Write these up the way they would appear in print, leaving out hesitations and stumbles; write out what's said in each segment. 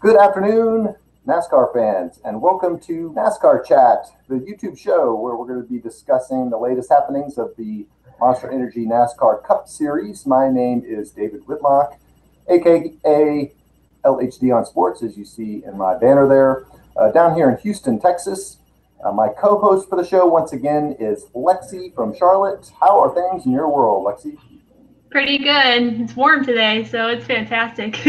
Good afternoon, NASCAR fans, and welcome to NASCAR Chat, the YouTube show where we're going to be discussing the latest happenings of the Monster Energy NASCAR Cup Series. My name is David Whitlock, aka LHD on Sports, as you see in my banner there. Down here in Houston, Texas, my co-host for the show once again is Lexie from Charlotte. How are things in your world, Lexie? Pretty good. It's warm today, so it's fantastic.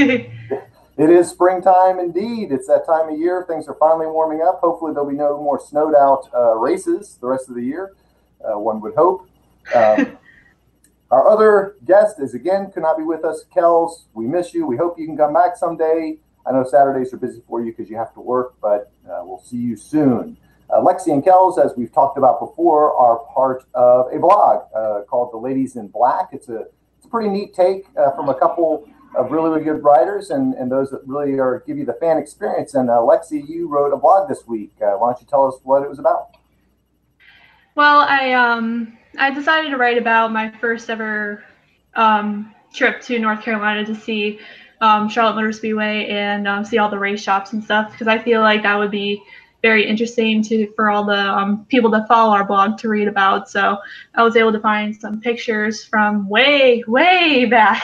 It is springtime indeed. It's that time of year. Things are finally warming up. Hopefully there'll be no more snowed out races the rest of the year, one would hope. Our other guest is again could not be with us, Kells. We miss you. We hope you can come back someday. I know Saturdays are busy for you because you have to work, but we'll see you soon. Lexie and Kells, as we've talked about before, are part of a blog called The Ladies in Black. It's a pretty neat take from a couple of really good writers and those that really give you the fan experience. And Lexie, you wrote a blog this week. Why don't you tell us what it was about? Well, I decided to write about my first ever trip to North Carolina to see Charlotte Motor Speedway and see all the race shops and stuff, because I feel like that would be very interesting for all the people that follow our blog to read about. So I was able to find some pictures from way back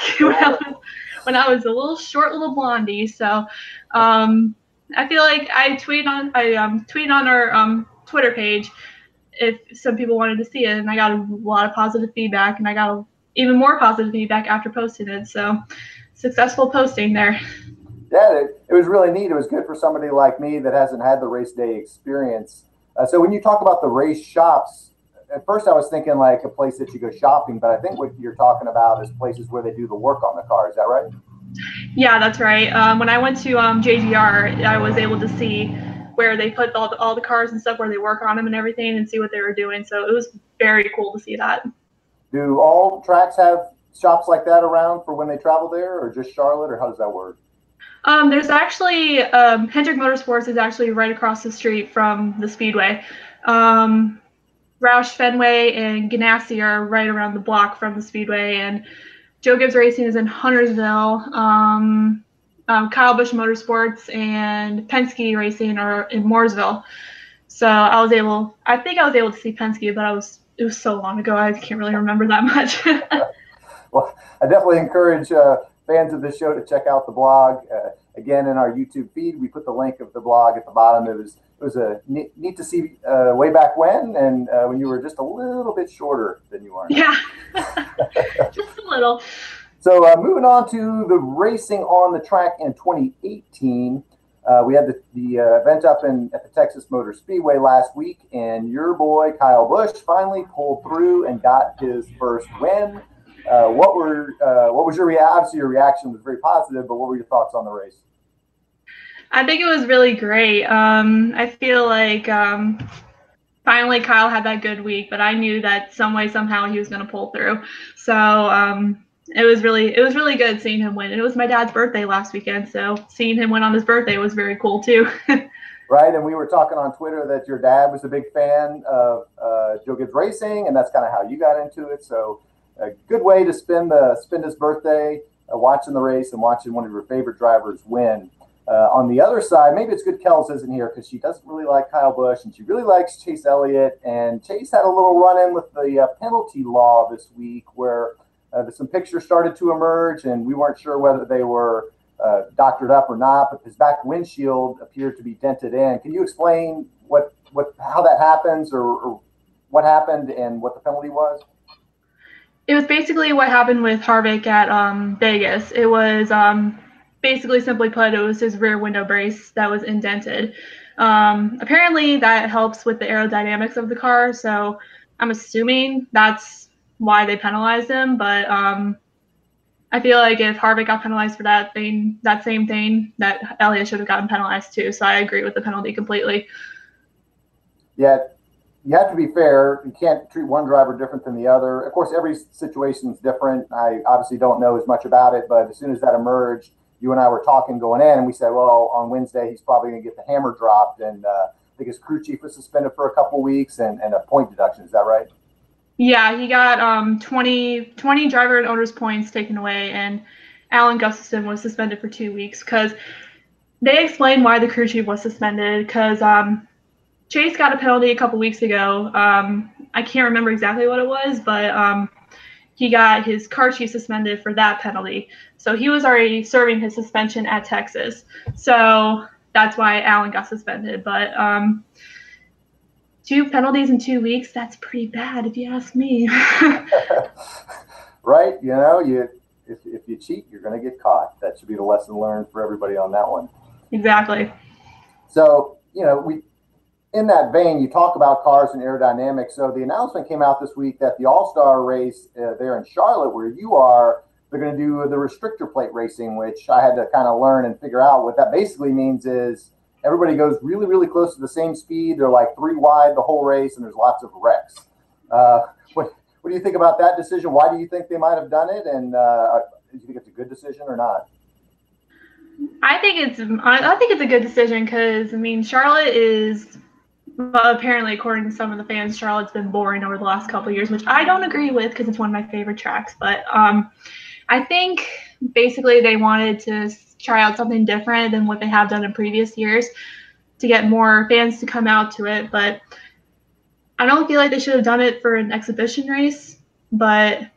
when I was a little blondie. So I feel like I tweeted on our Twitter page if some people wanted to see it, and I got a lot of positive feedback, and I got even more positive feedback after posting it. So successful posting there. Yeah, it was really neat. It was good for somebody like me that hasn't had the race day experience. So when you talk about the race shops, at first I was thinking like a place that you go shopping, but I think what you're talking about is places where they do the work on the car. Is that right? Yeah, that's right. When I went to JGR, I was able to see where they put all the cars and stuff, where they work on them and everything, and see what they were doing. So it was very cool to see that. Do all tracks have shops like that around for when they travel there, or just Charlotte, or how does that work? There's actually Hendrick Motorsports is actually right across the street from the Speedway. Roush Fenway and Ganassi are right around the block from the Speedway, and Joe Gibbs Racing is in Huntersville. Kyle Busch Motorsports and Penske Racing are in Mooresville. So I think I was able to see Penske, but it was so long ago, I can't really remember that much. Well, I definitely encourage fans of the show to check out the blog. Again, in our YouTube feed, we put the link of the blog at the bottom. It was a neat to see way back when you were just a little bit shorter than you are now. Yeah, just a little. So moving on to the racing on the track in 2018, we had the event up at the Texas Motor Speedway last week, and your boy Kyle Busch finally pulled through and got his first win. What was your reaction? Obviously, your reaction was very positive, but what were your thoughts on the race? I think it was really great. I feel like finally Kyle had that good week, but I knew that some way, somehow he was going to pull through. So it was really good seeing him win. It was my dad's birthday last weekend, so seeing him win on his birthday was very cool too. Right, and we were talking on Twitter that your dad was a big fan of Joe Gibbs Racing, and that's kind of how you got into it. So a good way to spend his birthday watching the race and watching one of your favorite drivers win. On the other side, maybe it's good Kells isn't here because she doesn't really like Kyle Busch and she really likes Chase Elliott. And Chase had a little run-in with the penalty law this week where some pictures started to emerge, and we weren't sure whether they were doctored up or not, but his back windshield appeared to be dented in. Can you explain how that happens or what happened and what the penalty was? It was basically what happened with Harvick at Vegas. It was basically, simply put, it was his rear window brace that was indented. Apparently, that helps with the aerodynamics of the car, so I'm assuming that's why they penalized him. But I feel like if Harvick got penalized for that same thing, that Elliott should have gotten penalized too. So I agree with the penalty completely. Yeah. You have to be fair. You can't treat one driver different than the other. Of course, every situation is different. I obviously don't know as much about it, but as soon as that emerged, you and I were talking going in, and we said, well, on Wednesday, he's probably going to get the hammer dropped. And I think his crew chief was suspended for a couple of weeks and a point deduction. Is that right? Yeah, he got 20 driver and owner's points taken away, and Alan Gustafson was suspended for 2 weeks because they explained why the crew chief was suspended because Chase got a penalty a couple weeks ago. I can't remember exactly what it was, but he got his car chief suspended for that penalty. So he was already serving his suspension at Texas. So that's why Alan got suspended. But 2 penalties in 2 weeks, that's pretty bad if you ask me. Right? If you cheat, you're going to get caught. That should be the lesson learned for everybody on that one. Exactly. So, in that vein, you talk about cars and aerodynamics. So the announcement came out this week that the AllStar Race there in Charlotte, where you are, they're going to do the restrictor plate racing, which I had to kind of learn and figure out. What that basically means is everybody goes really, really close to the same speed. They're like 3 wide the whole race, and there's lots of wrecks. What do you think about that decision? Why do you think they might have done it? And do you think it's a good decision or not? I think it's a good decision because Charlotte is, well, apparently according to some of the fans, Charlotte's been boring over the last couple of years, which I don't agree with because it's one of my favorite tracks. But I think basically they wanted to try out something different than what they have done in previous years to get more fans to come out to it. But I don't feel like they should have done it for an exhibition race. But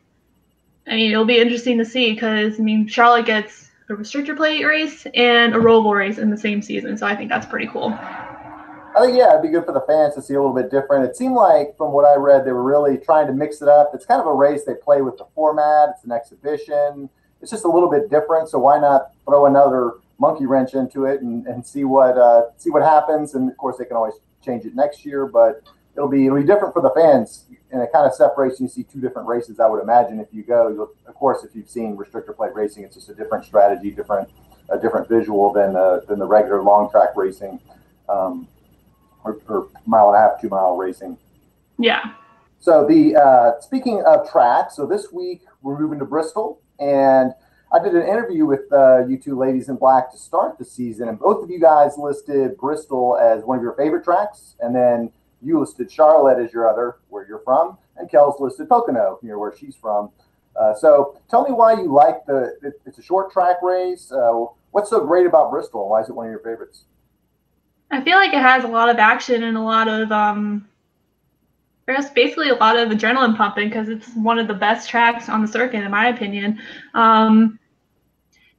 it'll be interesting to see because Charlotte gets a restrictor plate race and a rollable race in the same season, so I think that's pretty cool. I think, it'd be good for the fans to see a little bit different. It seemed like, from what I read, they were really trying to mix it up. It's kind of a race they play with the format. It's an exhibition. It's just a little bit different, so why not throw another monkey wrench into it and see what happens? And, of course, they can always change it next year, but it'll be different for the fans, and it kind of separates. You see 2 different races, I would imagine, if you go. Of course, if you've seen restrictor plate racing, it's just a different strategy, a different visual than the regular long track racing. Or mile and a half, 2 mile racing. Yeah. So speaking of tracks, so this week we're moving to Bristol, and I did an interview with you 2 ladies in black to start the season, and both of you guys listed Bristol as one of your favorite tracks, and then you listed Charlotte as your other, where you're from, and Kells listed Pocono, near where she's from. So tell me why you like it's a short track race. What's so great about Bristol, and why is it one of your favorites? I feel like it has a lot of action and a lot of basically a lot of adrenaline pumping because it's one of the best tracks on the circuit in my opinion.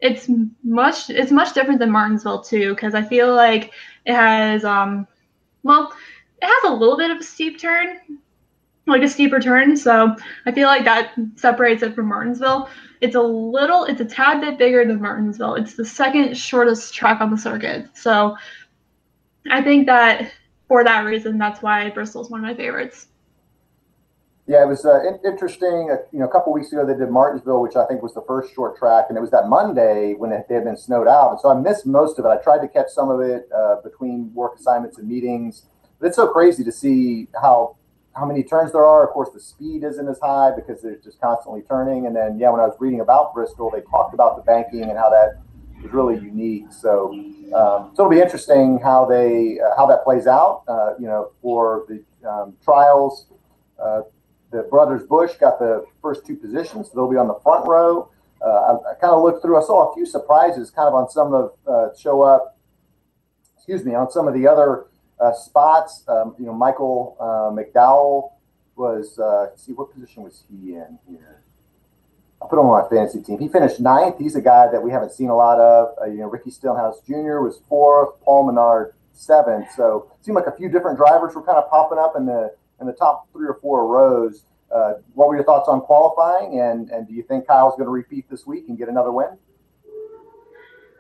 It's much different than Martinsville too because I feel like it has it has a little bit of a steep turn, like a steeper turn, so I feel like that separates it from Martinsville. It's a tad bit bigger than Martinsville. It's the second shortest track on the circuit, so I think that for that reason, that's why Bristol's one of my favorites. Yeah, it was interesting. A couple weeks ago, they did Martinsville, which I think was the first short track, and it was that Monday when they had been snowed out. And so I missed most of it. I tried to catch some of it between work assignments and meetings. But it's so crazy to see how many turns there are. Of course, the speed isn't as high because they're just constantly turning. And then, when I was reading about Bristol, they talked about the banking and how that is really unique. So it'll be interesting how that plays out. For the trials, the brothers Busch got the first 2 positions, so they'll be on the front row. I kind of looked through. I saw a few surprises, kind of on some of on some of the other spots. Michael McDowell was. Let's see, what position was he in here? I put him on my fantasy team. He finished 9th. He's a guy that we haven't seen a lot of. Ricky Stillhouse Jr. was 4th. Paul Menard 7th. So it seemed like a few different drivers were kind of popping up in the top 3 or 4 rows. What were your thoughts on qualifying? And do you think Kyle's going to repeat this week and get another win?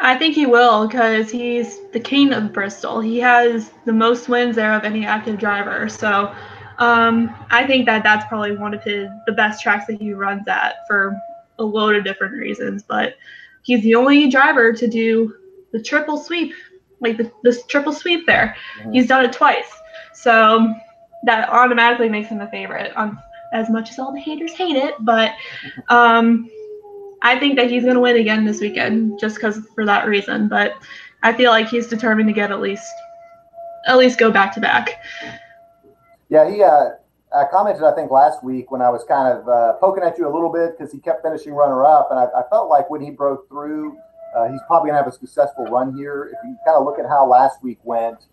I think he will because he's the king of Bristol. He has the most wins there of any active driver. So I think that's probably one of the best tracks that he runs at for a load of different reasons. But he's the only driver to do the triple sweep, like this triple sweep there. Mm-hmm. He's done it twice. So that automatically makes him a favorite, as much as all the haters hate it. But I think that he's going to win again this weekend just for that reason. But I feel like he's determined to get at least go back to back. Yeah, I commented, I think, last week when I was kind of poking at you a little bit because he kept finishing runner-up, and I felt like when he broke through He's probably going to have a successful run here. If you kind of look at how last week went,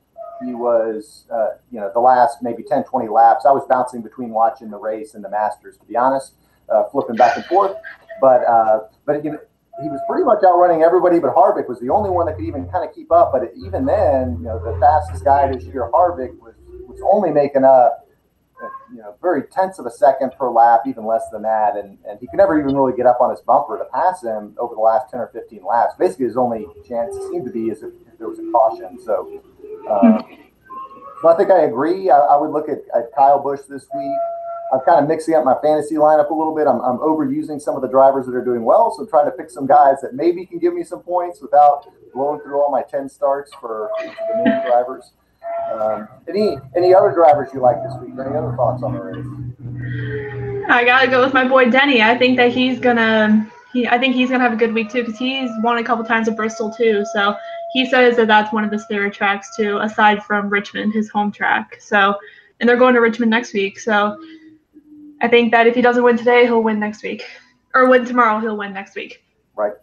he was, the last maybe 10, 20 laps, I was bouncing between watching the race and the Masters, to be honest, flipping back and forth. But he was pretty much outrunning everybody, but Harvick was the only one that could even kind of keep up. But even then, the fastest guy this year, Harvick, was only making up, very tenths of a second per lap, even less than that. And he could never even really get up on his bumper to pass him over the last 10 or 15 laps. Basically, his only chance seemed to be is if there was a caution. So I think I agree. I would look at Kyle Busch this week. I'm kind of mixing up my fantasy lineup a little bit. I'm overusing some of the drivers that are doing well, so I'm trying to pick some guys that maybe can give me some points without blowing through all my 10 starts for each of the main drivers. Any other drivers you like this week? Any other thoughts on the race? I gotta go with my boy Denny. I think that he's gonna have a good week too, because he's won a couple times at Bristol too. So he says that that's one of his favorite tracks too, aside from Richmond, his home track. So, and they're going to Richmond next week. So I think that if he doesn't win today, he'll win next week, or win tomorrow, he'll win next week. Right.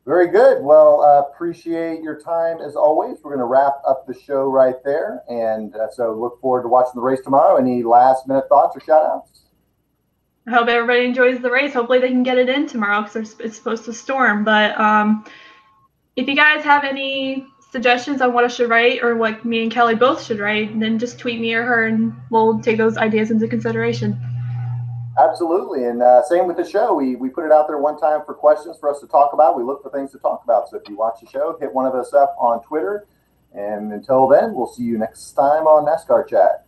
Very good. Well, appreciate your time as always. We're going to wrap up the show right there. And so look forward to watching the race tomorrow. Any last minute thoughts or shout outs? I hope everybody enjoys the race. Hopefully they can get it in tomorrow because it's supposed to storm. But if you guys have any suggestions on what I should write or what me and Kelly both should write, then just tweet me or her and we'll take those ideas into consideration. Absolutely. And same with the show. We put it out there one time for questions for us to talk about. We look for things to talk about. So if you watch the show, hit one of us up on Twitter. And until then, we'll see you next time on NASCAR Chat.